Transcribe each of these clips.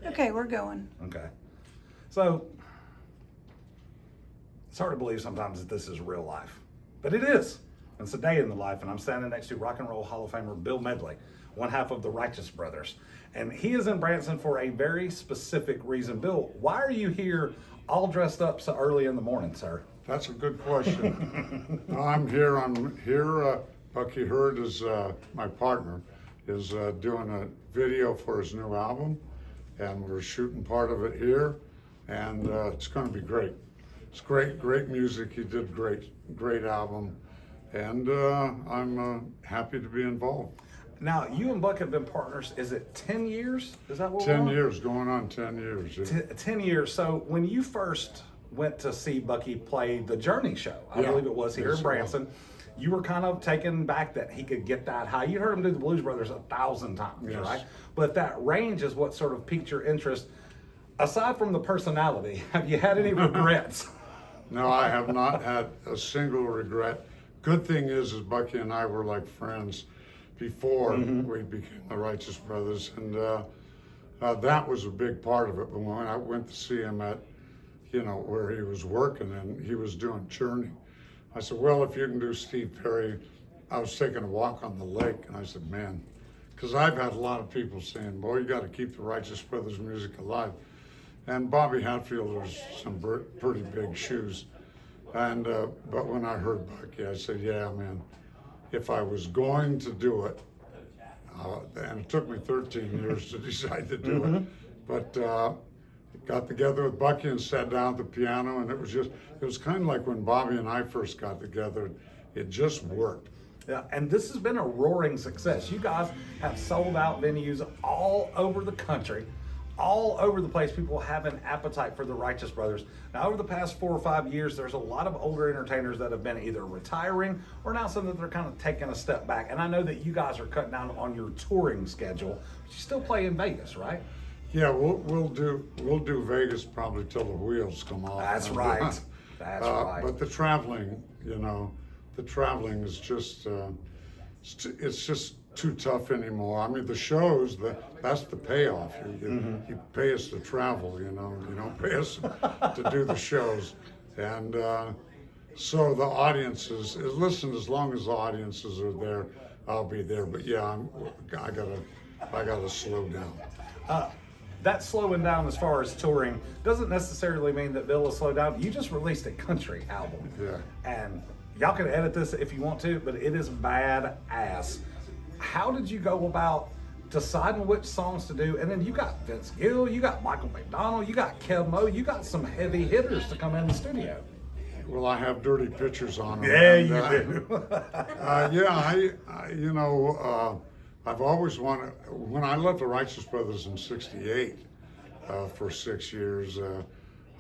Okay, we're going. Okay. So, it's hard to believe sometimes that this is real life, but it is. It's a day in the life, and I'm standing next to Rock and Roll Hall of Famer Bill Medley, one half of the Righteous Brothers. And he is in Branson for a very specific reason. Bill, why are you here all dressed up so early in the morning, sir? That's a good question. No, I'm here. Bucky Hurd is my partner, is doing a video for his new album, and we're shooting part of it here, and it's going to be great. It's great music. He did great album, and I'm happy to be involved. Now, you and Buck have been partners, is it 10 years? Is that what 10 we're on? years, going on 10 years. Yeah. 10 years. So when you first went to see Bucky play the Journey show, I Yeah. believe it was here Yes, in it Branson, you were kind of taken back that he could get that high. You heard him do the Blues Brothers 1,000 times, Yes. right? But that range is what sort of piqued your interest. Aside from the personality, have you had any regrets? No, I have not had a single regret. Good thing is Bucky and I were like friends before we became the Righteous Brothers, and that was a big part of it. But when I went to see him at, where he was working and he was doing Journey, I said, well, if you can do Steve Perry, I was taking a walk on the lake, and I said, man, because I've had a lot of people saying, boy, you got to keep the Righteous Brothers music alive. And Bobby Hatfield was some pretty big shoes. And but when I heard Bucky, I said, yeah, man, if I was going to do it, and it took me 13 years to decide to do it, but got together with Bucky and sat down at the piano, and it was kind of like when Bobby and I first got together. It just worked. Yeah, and this has been a roaring success. You guys have sold out venues all over the country, all over the place. People have an appetite for the Righteous Brothers. Now, over the past 4 or 5 years, there's a lot of older entertainers that have been either retiring or now some that they're kind of taking a step back. And I know that you guys are cutting down on your touring schedule, but you still play in Vegas, right? Yeah, we'll do Vegas probably till the wheels come off. That's right. That's right. But the traveling is just it's just too tough anymore. I mean, the shows, that's the payoff. You pay us to travel, you don't pay us to do the shows. And so the audiences, listen, as long as the audiences are there, I'll be there. But yeah, I gotta slow down. That slowing down as far as touring doesn't necessarily mean that Bill will slow down. You just released a country album. Yeah. And y'all can edit this if you want to, but it is badass. How did you go about deciding which songs to do? And then you got Vince Gill, you got Michael McDonald, you got Kev Mo, you got some heavy hitters to come in the studio. Well, I have dirty pictures on them. Yeah, and, you do. I've always wanted, when I left the Righteous Brothers in '68 for 6 years,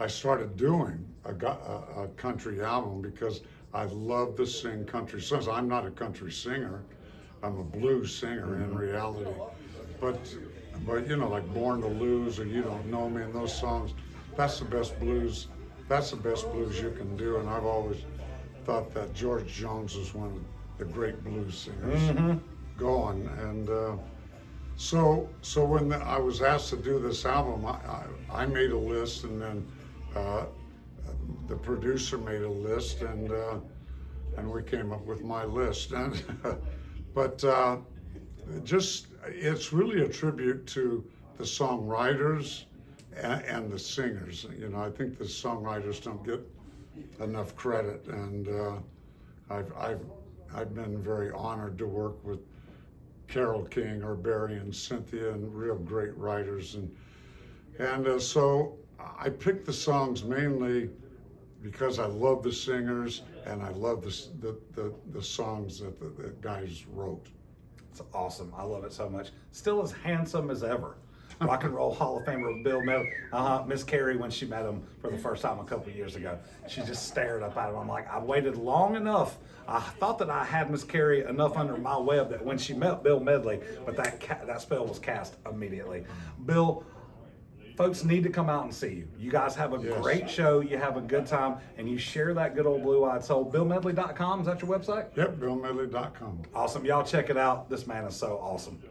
I started doing a country album because I love to sing country songs. I'm not a country singer. I'm a blues singer in reality. But like Born to Lose or You Don't Know Me and those songs, that's the best blues. That's the best blues you can do. And I've always thought that George Jones was one of the great blues singers going. And so when I was asked to do this album, I made a list, and then the producer made a list, and we came up with my list. And but it's really a tribute to the songwriters and the singers. I think the songwriters don't get enough credit, and I've been very honored to work with Carole King or Barry and Cynthia, and real great writers, and so I picked the songs mainly because I love the singers and I love the songs that the guys wrote. It's awesome. I love it so much. Still as handsome as ever. Rock and Roll Hall of Famer Bill Medley. Miss Carrie, when she met him for the first time a couple of years ago, she just stared up at him. I'm like, I waited long enough. I thought that I had Miss Carrie enough under my web that when she met Bill Medley, but that spell was cast immediately. Bill, folks need to come out and see you. You guys have a great show. You have a good time, and you share that good old blue-eyed soul. BillMedley.com, is that your website? Yep, BillMedley.com. Awesome. Y'all check it out. This man is so awesome.